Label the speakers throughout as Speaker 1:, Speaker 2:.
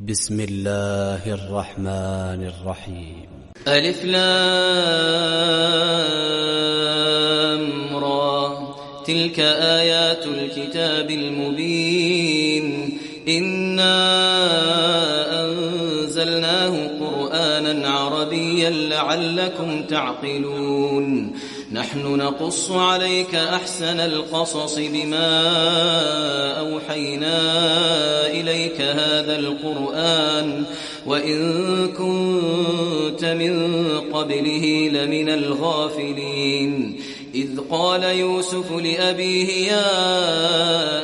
Speaker 1: بسم الله الرحمن الرحيم.
Speaker 2: ألف لام را تلك آيات الكتاب المبين إنا أنزلناه قرآنا عربيا لعلكم تعقلون نحن نقص عليك أحسن القصص بما أوحينا إليك هذا القرآن وإن كنت من قبله لمن الغافلين إذ قال يوسف لأبيه يا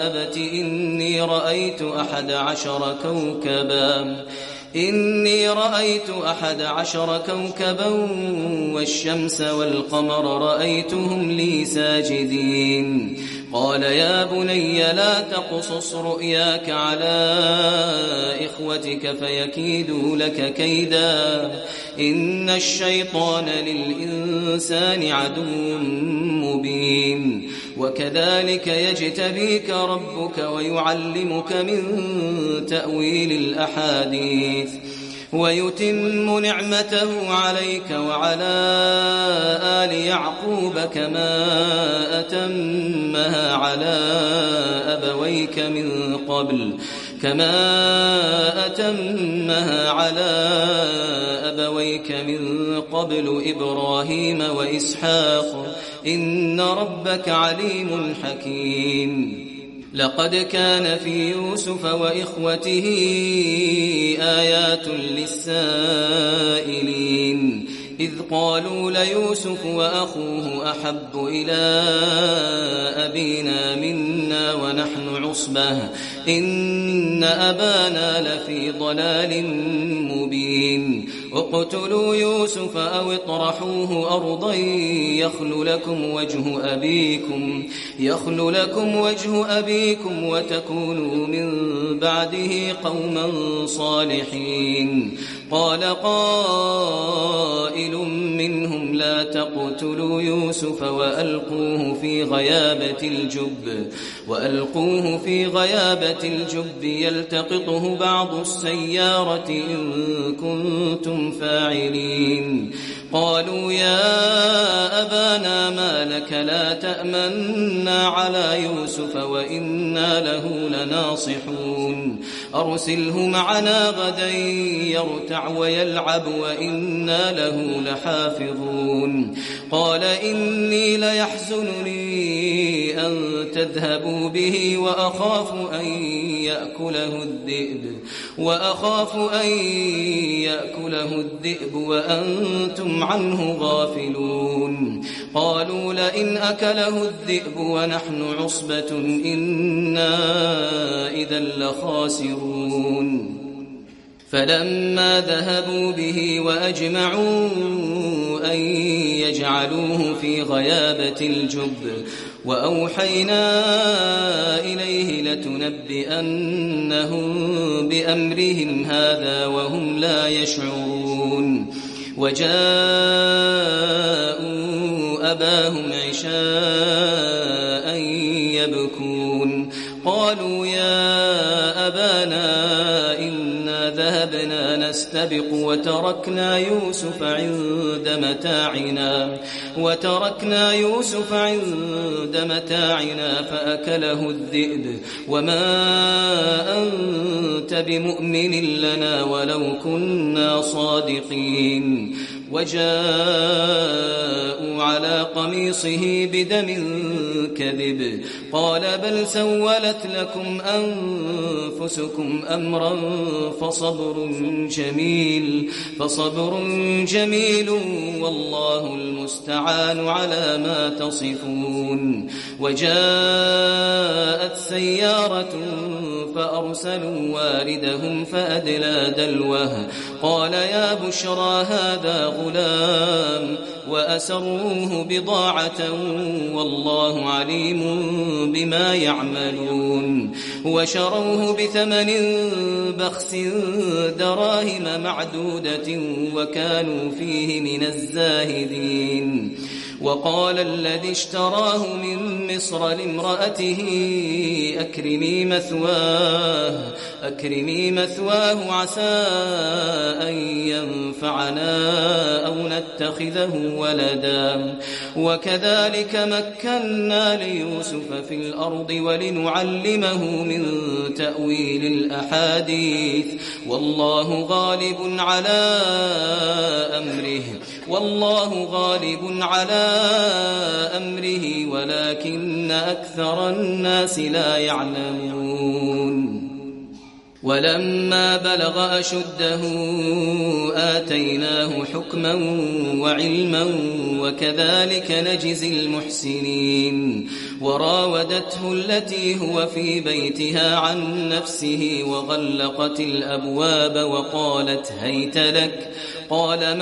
Speaker 2: أبت إني رأيت أحد عشر كوكبا والشمس والقمر رأيتهم لي ساجدين قال يا بني لا تقصص رؤياك على إخوتك فيكيدوا لك كيدا إن الشيطان للإنسان عدو مبين وكذلك يجتبيك ربك ويعلمك من تأويل الأحاديث ويتم نعمته عليك وعلى آل يعقوب كما أتمها على أبويك من قبل إبراهيم وإسحاق إن ربك عليم حكيم لقد كان في يوسف وإخوته آيات للسائلين إذ قالوا ليوسف وأخوه أحب إلى أبينا منا ونحن عصبة إن أبانا لفي ضلال مبين اقتلوا يوسف أو اطرحوه أرضا يخل لكم وجه أبيكم وتكونوا من بعده قوما صالحين قال قائل منهم لا تقتلوا يوسف وألقوه في غيابة الجب يلتقطه بعض السيارة إن كنتم فاعلين قالوا يا أبانا ما لك لا تأمنا على يوسف وإنا له لناصحون أرسله معنا غدا يرتع ويلعب وإنا له لحافظون قال إني ليحزنني أن تذهبوا به وأخاف أن يأكله الذئب وأنتم عنه غافلون قالوا لئن أكله الذئب ونحن عصبة إنا إذا لخاسرون فلما ذهبوا به وأجمعوا أن يجعلوه في غيابة الجب وأوحينا إليه لتنبئنهم بأمرهم هذا وهم لا يشعرون وجاءوا أباهم عشاء يبكون قالوا يا أبانا إنا ذهبنا نستبق وتركنا يوسف عند متاعنا فأكله الذئب وما أنت بمؤمن لنا ولو كنا صادقين وجاءوا على قميصه بدم كذب قال بل سولت لكم أنفسكم أمرا فصبر جميل والله المستعان على ما تصفون وجاءت سيارة فأرسلوا واردهم فأدلى دلوه قال يا بشرى هذا غلام وأسروه بضاعة والله عليم بما يعملون وشروه بثمن بخس دراهم معدودة وكانوا فيه من الزاهدين وقال الذي اشتراه من مصر لامرأته أكرمي مثواه عسى أن ينفعنا أو نتخذه ولدا وكذلك مكنا ليوسف في الأرض ولنعلمه من تأويل الأحاديث والله غالب على أمره ولكن أكثر الناس لا يعلمون ولما بلغ أشده آتيناه حكما وعلما وكذلك نجزي المحسنين وراودته التي هو في بيتها عن نفسه وغلقت الأبواب وقالت هيت لك قال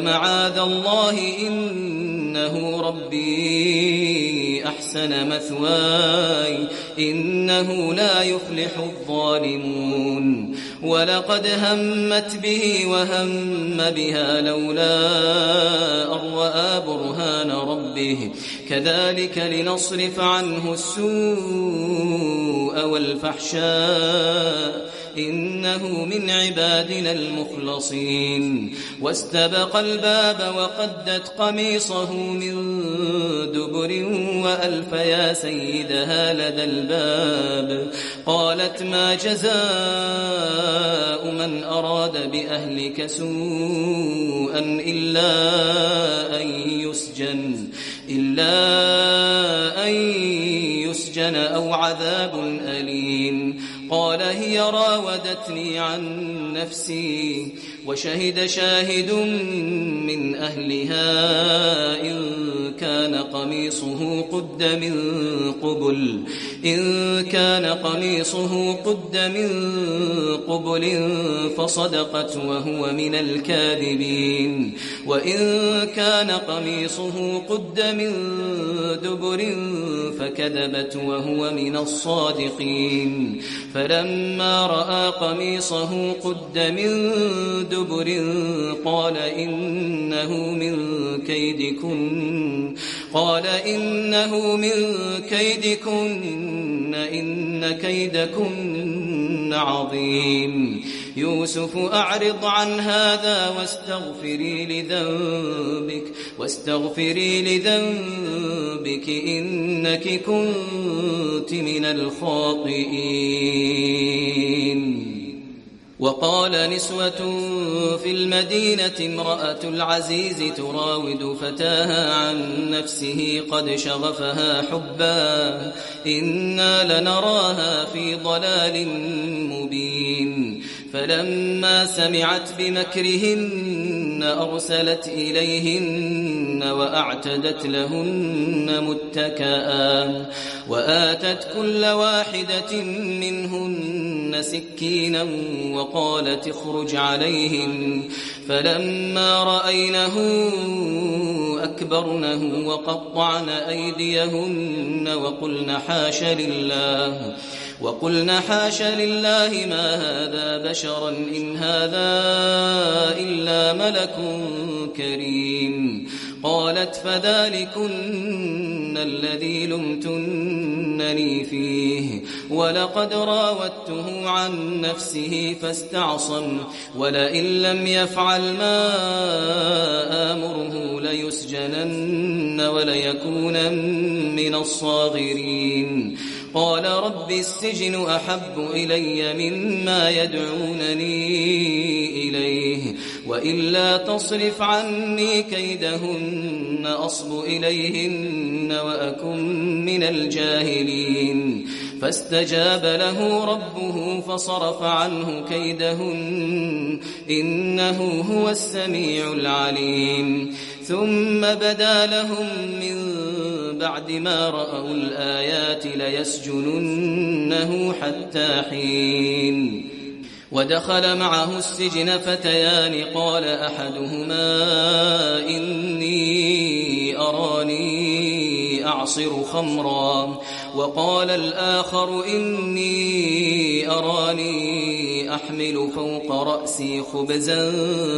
Speaker 2: معاذ الله إنه ربي أحسن مثواي إنه لا يفلح الظالمون ولقد همت به وهم بها لولا أن رأى برهان ربه كذلك لنصرف عنه السوء والفحشاء إنه من عبادنا المخلصين واستبق الباب وقدت قميصه من دبر وألف يا سيدها لدى الباب قالت ما جزاء من أراد بأهلك سوءا إلا أن يسجن أو عذاب أليم قال هي راودتني عن نفسي وشهد شاهد من أهلها إن كان قميصه قد من قبل فصدقت وهو من الكاذبين وإن كان قميصه قد من دبر فكذبت وهو من الصادقين فلما رأى قميصه قد من دبر قال إنه من كيدكن إن كيدكن عظيم يوسف أعرض عن هذا واستغفري لذنبك إنك كنت من الخاطئين وقال نسوة في المدينة امرأة العزيز تراود فتاها عن نفسه قد شغفها حبا إنا لنراها في ضلال مبين فلما سمعت بمكرهن أرسلت إليهن وأعتدت لهن متكئا وآتت كل واحدة منهن سكينا وقالت اخرج عليهم فلما رأينه أكبرنه وقطعن أيديهن وقلن حاش لله ما هذا بشرا إن هذا إلا ملك كريم قالت فذلكن الذي لمتنني فيه ولقد راودته عن نفسه فاستعصم ولئن لم يفعل ما آمره ليسجنن وليكون من الصاغرين قال رب السجن أحب إلي مما يدعونني إليه وإلا تصرف عني كيدهن أصب إليهن وأكن من الجاهلين فاستجاب له ربه فصرف عنه كيدهن إنه هو السميع العليم ثم بدا لهم من بعد ما رأوا الآيات ليسجننه حتى حين ودخل معه السجن فتيان قال أحدهما إني أراني أعصر خمرا وقال الآخر إني أراني إني أحمل فوق رأسي خبزا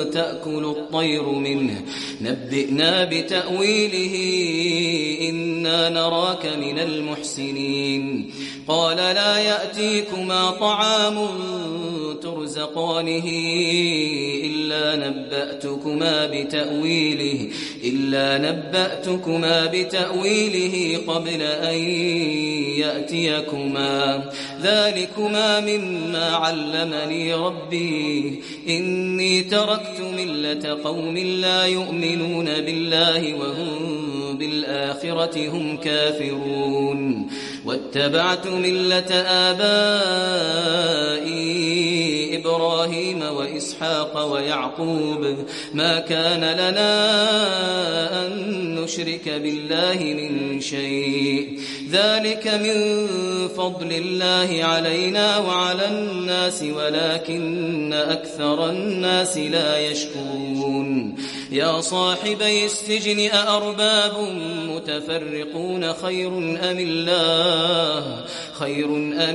Speaker 2: تأكل الطير منه نبئنا بتأويله إنا نراك من المحسنين قال لا يأتيكما طعام ترزقانه إلا نبأتكما بتأويله قبل أن يأتيكما ذلكما مما علمني ربي إني تركت ملة قوم لا يؤمنون بالله وهم بالآخرة هم كافرون واتبعت ملة آبائي إبراهيم وإسحاق ويعقوب ما كان لنا أن نشرك بالله من شيء ذلك من فضل الله علينا وعلى الناس ولكن أكثر الناس لا يشكرون يا صاحبي السجن أأرباب متفرقون خير أم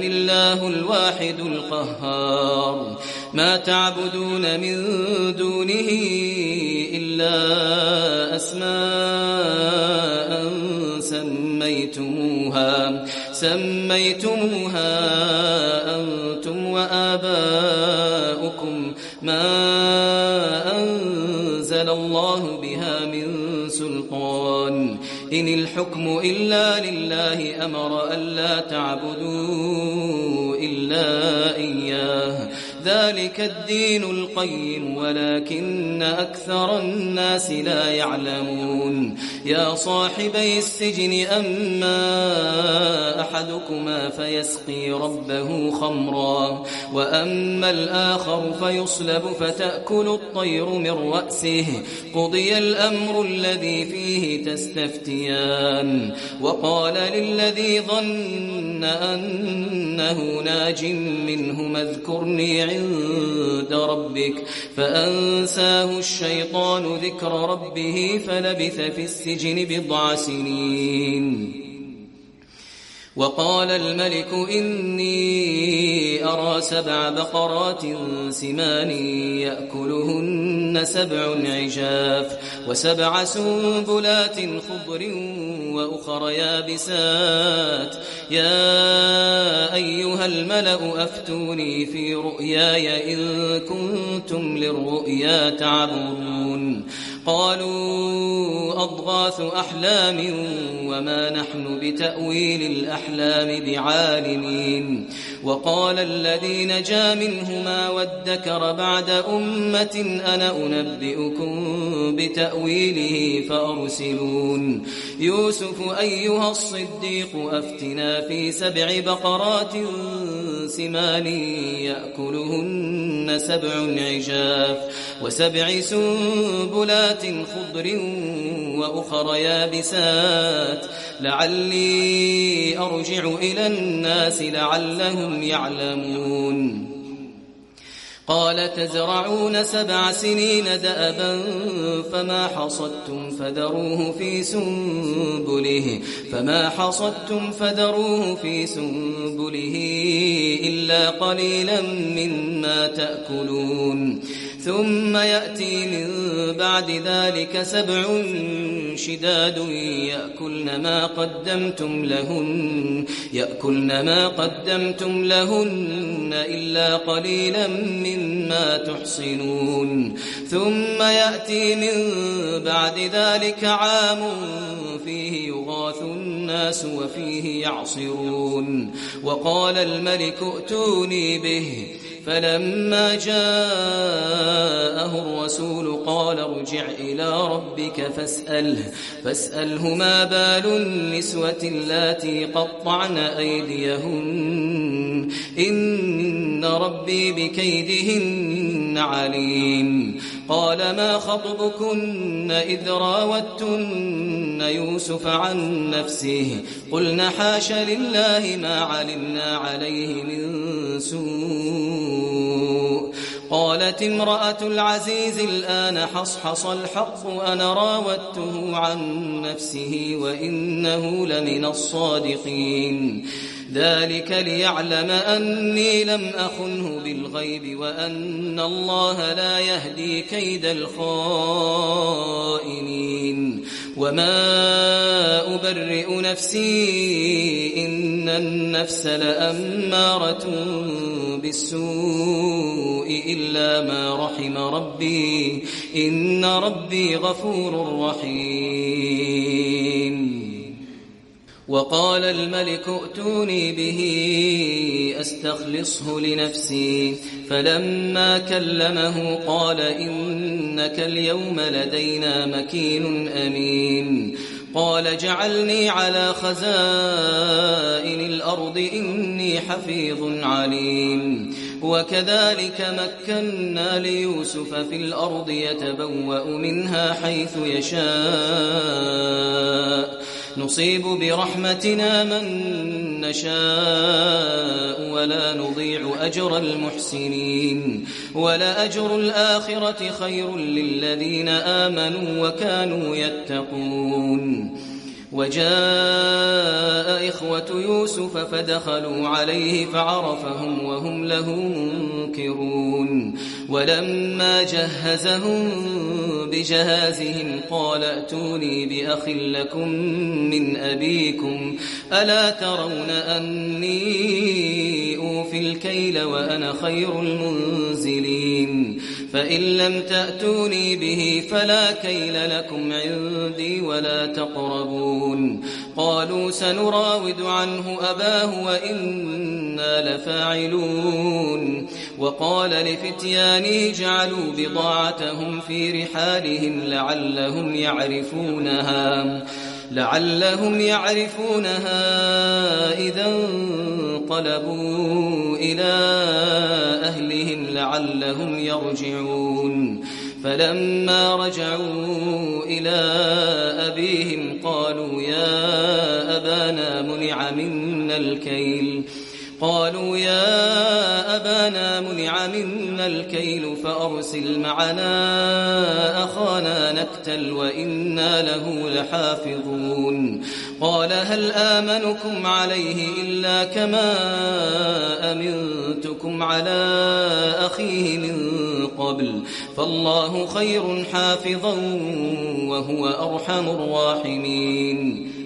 Speaker 2: الله الواحد القهار ما تعبدون من دونه إلا أسماء سميتموها أنتم وآباؤكم ما أنزل الله بها من سلطان إن الحكم إلا لله أمر ألا تعبدوا إلا إياه ذلك الدين القيم ولكن أكثر الناس لا يعلمون يا صاحبي السجن أما أحدكما فيسقي ربه خمرا وأما الآخر فيصلب فتأكل الطير من رأسه قضي الأمر الذي فيه تستفتيان وقال للذي ظن أنه ناج منهما اذكرني عند ربك فأنساه الشيطان ذكر ربه فلبث في السجن بضع سنين وقال الملك إني أرى 7 بقرات سمان يأكلهن 7 عجاف و7 سنبلات خضر وأخر يابسات يا أيها الملأ أفتوني في رؤياي إن كنتم للرؤيا تعبرون قالوا أضغاث أحلام وما نحن بتأويل الأحلام بعالمين وقال الذي نجا منهما وادكر بعد أمة أنا أنبئكم بتأويله فأرسلون يوسف أيها الصديق أفتنا في 7 بقرات سمان يأكلهن 7 عجاف و7 سنبلات خضر وأخر يابسات لعلي أرجع إلى الناس لعلهم يعلمون قال تزرعون 7 سنين دأبا فما حصدتم فذروه في سنبله إلا قليلا مما تأكلون ثم يأتي من بعد ذلك 7 شداد يأكلن ما قدمتم لهن إلا قليلا مما تحصنون ثم يأتي من بعد ذلك عام فيه يغاث الناس وفيه يعصرون وقال الملك ائتوني به فلما جاءه الرسول قال ارجع إلى ربك فاسأله ما بال النسوة اللاتي قطعن أيديهن إن ربي بكيدهن عليم قال ما خطبكن إذ راوتن يوسف عن نفسه قلنا حاش لله ما علمنا عليه من سوء قالت امرأة العزيز الآن حصحص الحق أنا راودته عن نفسه وإنه لمن الصادقين ذلك ليعلم أني لم أخنه بالغيب وأن الله لا يهدي كيد الخائنين وما أبرئ نفسي إن النفس لأمارة بالسوء إلا ما رحم ربي إن ربي غفور رحيم وقال الملك ائتوني به أستخلصه لنفسي فلما كلمه قال إنك اليوم لدينا مكين أمين قال جعلني على خزائن الأرض إني حفيظ عليم وكذلك مكنا ليوسف في الأرض يتبوأ منها حيث يشاء نصيب برحمتنا من نشاء ولا نضيع أجر المحسنين ولأجر الآخرة خير للذين آمنوا وكانوا يتقون وجاء إخوة يوسف فدخلوا عليه فعرفهم وهم له منكرون ولما جهزهم بجهازهم قال ائتوني بأخ لكم من أبيكم ألا ترون أني أوفي الكيل وأنا خير المنزلين فإن لم تأتوني به فلا كيل لكم عندي ولا تقربون قالوا سنراود عنه أباه وإنا لفاعلون وقال لفتيانه جعلوا بضاعتهم في رحالهم لعلهم يعرفونها إذا انقلبوا إلى أهلهم لعلهم يرجعون فلما رجعوا إلى أبيهم قالوا يا أبانا منع منا الكيل فأرسل معنا أخانا نكتل وإنا له لحافظون قال هل آمنكم عليه إلا كما أمنتكم على أخيه من قبل فالله خير حافظا وهو أرحم الراحمين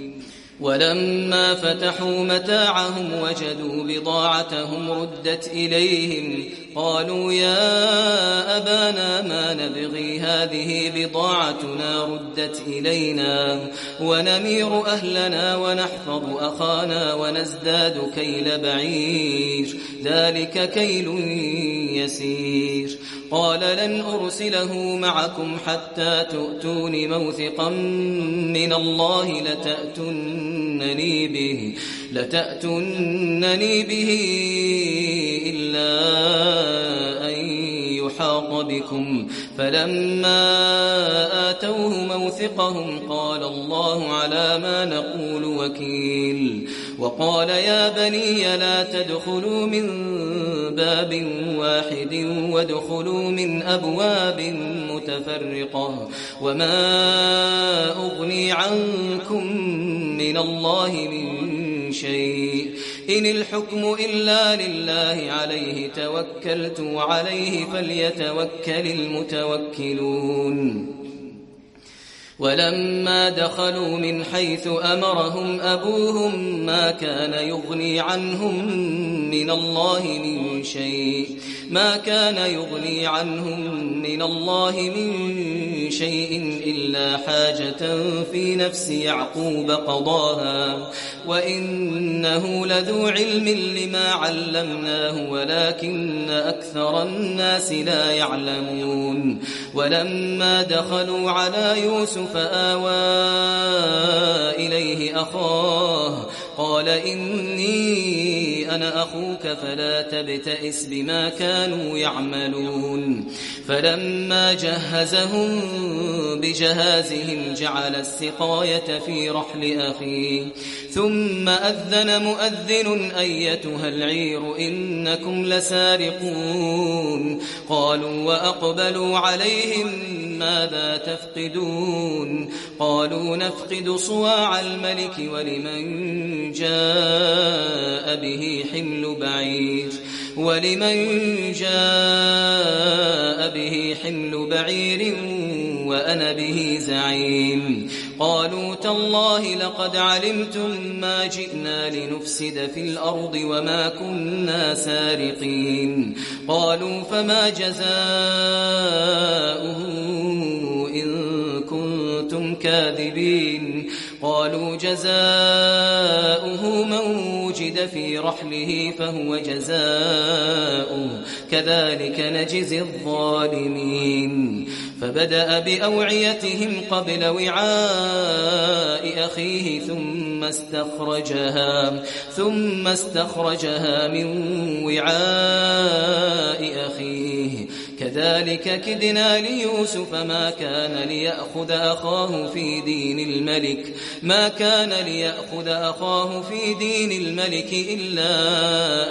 Speaker 2: ولما فتحوا متاعهم وجدوا بضاعتهم ردت إليهم قالوا يا أبانا ما نبغي هذه بضاعتنا ردت إلينا ونمير أهلنا ونحفظ أخانا ونزداد كيل بعير ذلك كيل يسير قال لن أرسله معكم حتى تؤتون موثقا من الله لتأتونني به إلا أن يحاط بكم فلما آتوه موثقهم قال الله على ما نقول وكيل وقال يا بني لا تدخلوا من باب واحد وادخلوا من أبواب متفرقة وما أغني عنكم من الله من شيء إن الحكم إلا لله عليه توكلت وعليه فليتوكل المتوكلون ولما دخلوا من حيث أمرهم أبوهم ما كان يغني عنهم من الله من شيء إلا حاجة في نفس يعقوب قضاها وإنه لذو علم لما علمناه ولكن أكثر الناس لا يعلمون ولما دخلوا على يوسف آوى إليه أخاه قال إني أنا أخوك فلا تبتئس بما كانوا يعملون فلما جهزهم بجهازهم جعل السقاية في رحل أخيه ثم أذن مؤذن أيتها العير إنكم لسارقون قالوا وأقبلوا عليهم ماذا تفقدون قالوا نفقد صواع الملك ولمن جاء به حمل بعير وأنا به زعيم قالوا تالله لقد علمتم ما جئنا لنفسد في الأرض وما كنا سارقين قالوا فما جزاؤه إن كنتم كاذبين قالوا جزاؤه من وجد في رحله فهو جزاؤه كذلك نجزي الظالمين فبدأ بأوعيتهم قبل وعاء أخيه ثم استخرجها من وعاء أخيه كذلك كدنا ليوسف ما كان ليأخذ أخاه في دين الملك إلا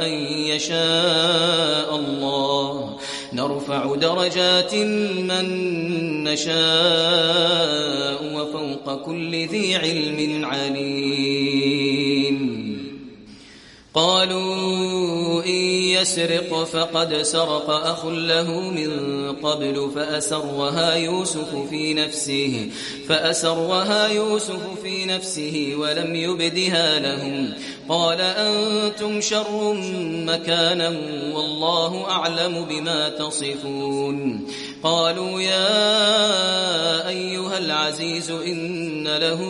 Speaker 2: أن يشاء الله نرفع درجات من نشاء وفوق كل ذي علم عليم قالوا إن يسرق فقد سرق أخ له من قبل فأسرها يوسف في نفسه ولم يبدها لهم قال أنتم شر مكانا والله أعلم بما تصفون قالوا يا أيها العزيز إن له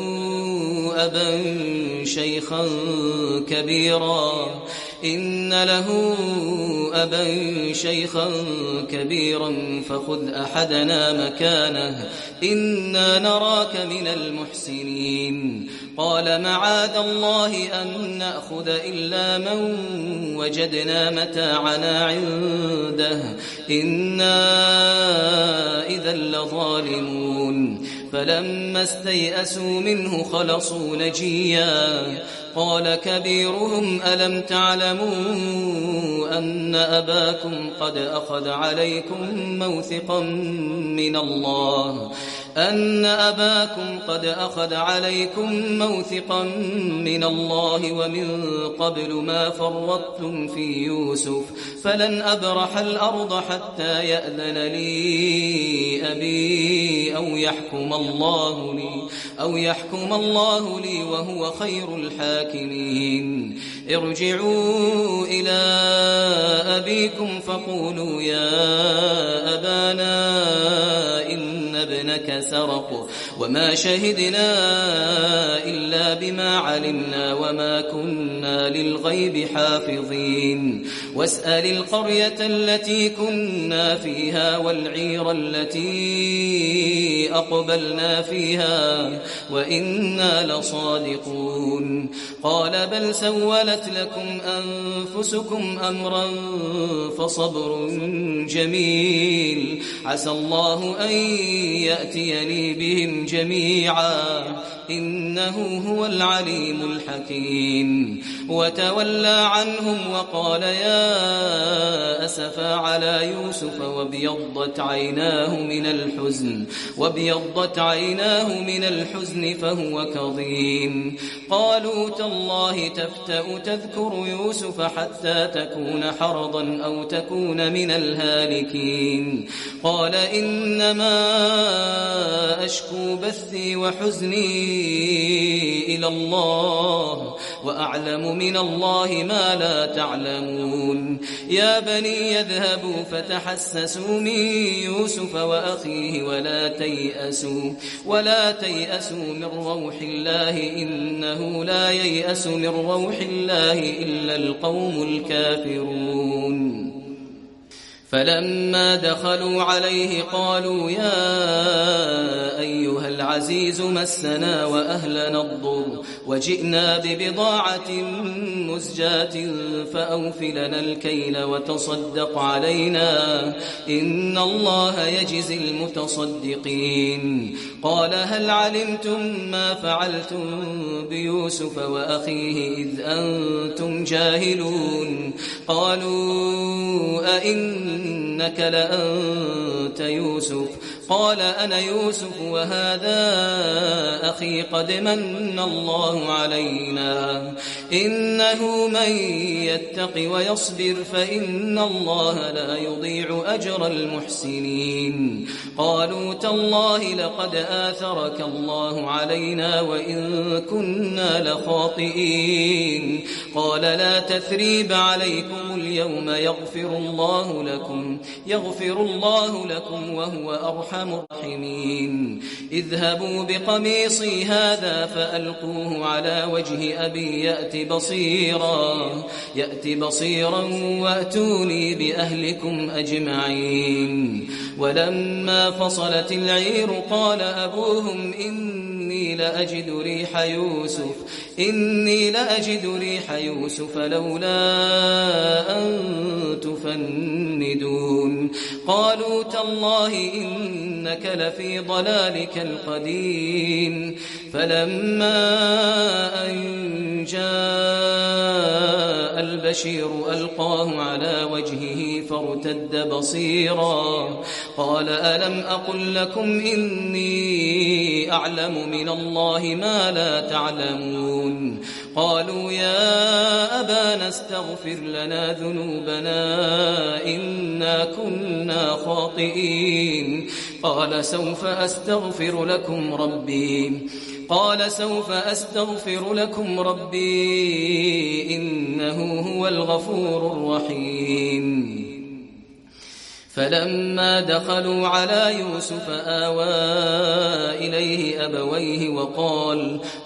Speaker 2: أبا شيخا كبيرا فخذ أحدنا مكانه إنا نراك من المحسنين قال معاذ الله أن نأخذ إلا من وجدنا متاعنا عنده إنا إذا لظالمون فلما استيئسوا منه خلصوا نجيا قال كبيرهم ألم تعلموا أن أباكم قد أخذ عليكم موثقا من الله ومن قبل ما فرطتم في يوسف فلن أبرح الأرض حتى يأذن لي أبي أو يحكم الله لي وهو خير الحاكمين ارجعوا إلى أبيكم فقولوا يا أبانا إن ابنك سرق وما شهدنا إلا بما علمنا وما كنا للغيب حافظين واسأل القرية التي كنا فيها والعير التي أقبلنا فيها وإنا لصادقون قال بل سولت لكم أنفسكم أمرا فصبر جميل عسى الله أن يأتيني بهم جميعا إنه هو العليم الحكيم وتولى عنهم وقال يا أسفا على يوسف وابيضت عيناه من الحزن فهو كظيم قالوا تالله تفتأ تذكر يوسف حتى تكون حرضا أو تكون من الهالكين قال إنما أشكو بثي وحزني إلى الله وأعلم من الله ما لا تعلمون يا بني يذهبوا فتحسسوا من يوسف وأخيه ولا تيأسوا من روح الله إنه لا ييأس من روح الله إلا القوم الكافرون فلما دخلوا عليه قالوا يا أيها العزيز مسنا وأهلنا الضر وجئنا ببضاعة مزجاة فأوف لنا الكيل وتصدق علينا إن الله يجزي المتصدقين قال هل علمتم ما فعلتم بيوسف وأخيه إذ أنتم جاهلون قالوا أئنك لأنت يوسف قال أنا يوسف وهذا أخي قد من الله علينا إنه من يتق ويصبر فإن الله لا يضيع أجر المحسنين قالوا تالله لقد آثرك الله علينا وإن كنا لخاطئين قال لا تثريب عليكم اليوم يغفر الله لكم وهو أرحم الراحمين اذهبوا بقميصي هذا فألقوه على وجه أبي يأت بصيرا وأتوني بأهلكم أجمعين ولما فصلت العير قال أبوهم إني لأجد ريح يوسف لولا أن تفندون قالوا تالله إنك لفي ضلالك القديم فلما أن جاء البشير ألقاه على وجهه فارتد بصيرا قال ألم أقل لكم إني أعلم من الله ما لا تعلمون قالوا يا أبانا استغفر لنا ذنوبنا إنا كنا خاطئين قال سوف أستغفر لكم ربي إنه هو الغفور الرحيم فلما دخلوا على يوسف آوى إليه أبويه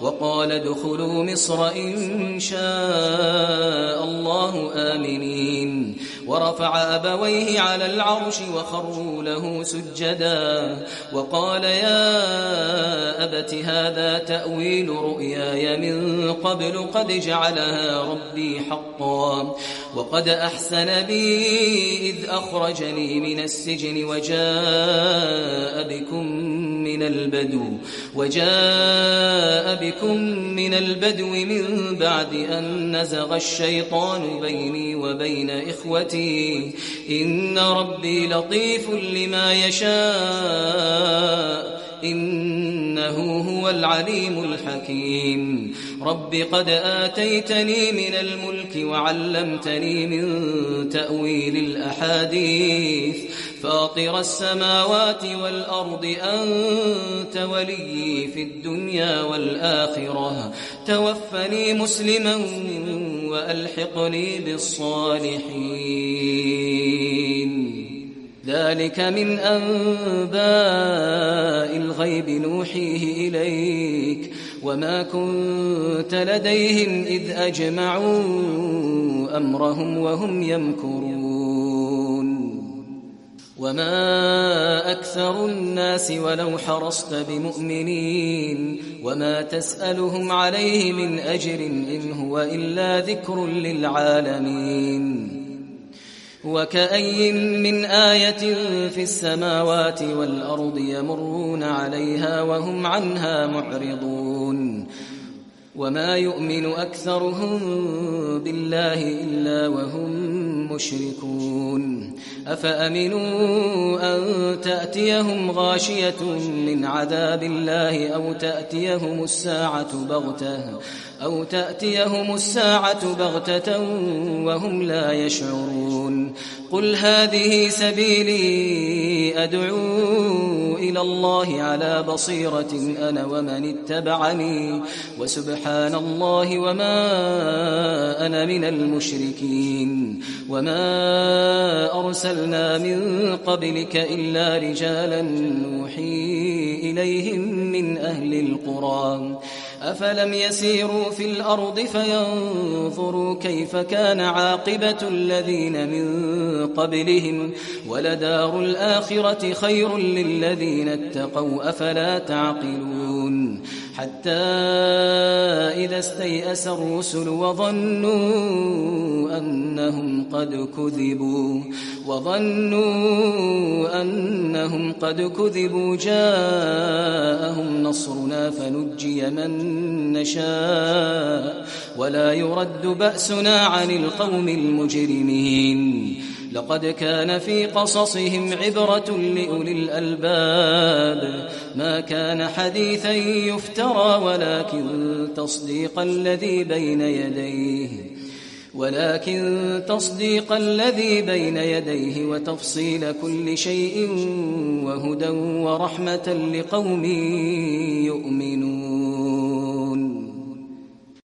Speaker 2: وقال ادخلوا مصر إن شاء الله آمنين ورفع أبويه على العرش وخروا له سجدا وقال يا أبت هذا تأويل رؤياي من قبل قد جعلها ربي حقا وقد أحسن بي إذ أخرجني من السجن وجاء بكم من البدو من بعد أن نزغ الشيطان بيني وبين إخوتي إن ربي لطيف لما يشاء إنه هو العليم الحكيم رب قد آتيتني من الملك وعلمتني من تأويل الأحاديث فاطر السماوات والأرض أنت ولي في الدنيا والآخرة توفني مسلما وألحقني بالصالحين ذلك من أنباء الغيب نوحيه إليك وما كنت لديهم إذ أجمعوا أمرهم وهم يمكرون وما أكثر الناس ولو حرصت بمؤمنين وما تسألهم عليه من أجر إن هو إلا ذكر للعالمين وكأي من آية في السماوات والأرض يمرون عليها وهم عنها معرضون وما يؤمن أكثرهم بالله إلا وهم مشركون أفأمنوا أن تأتيهم غاشية من عذاب الله أو تأتيهم الساعة بغتة وهم لا يشعرون قل هذه سبيلي أدعو إلى الله على بصيرة أنا ومن اتبعني وسبحان الله وما أنا من المشركين وما أرسلنا من قبلك إلا رجالا نوحي إليهم من أهل القرى أفلم يسيروا في الأرض فينظروا كيف كان عاقبة الذين من قبلهم ولدار الآخرة خير للذين اتقوا أفلا تعقلون حتى إذا استيأس الرسل وظنوا أنهم قد كذبوا جاءهم نصرنا فنجي من نشاء ولا يرد بأسنا عن القوم المجرمين لقد كان في قصصهم عبرة لأولي الألباب ما كان حديثا يفترى ولكن تصديق الذي بين يديه وتفصيل كل شيء وهدى ورحمة لقوم يؤمنون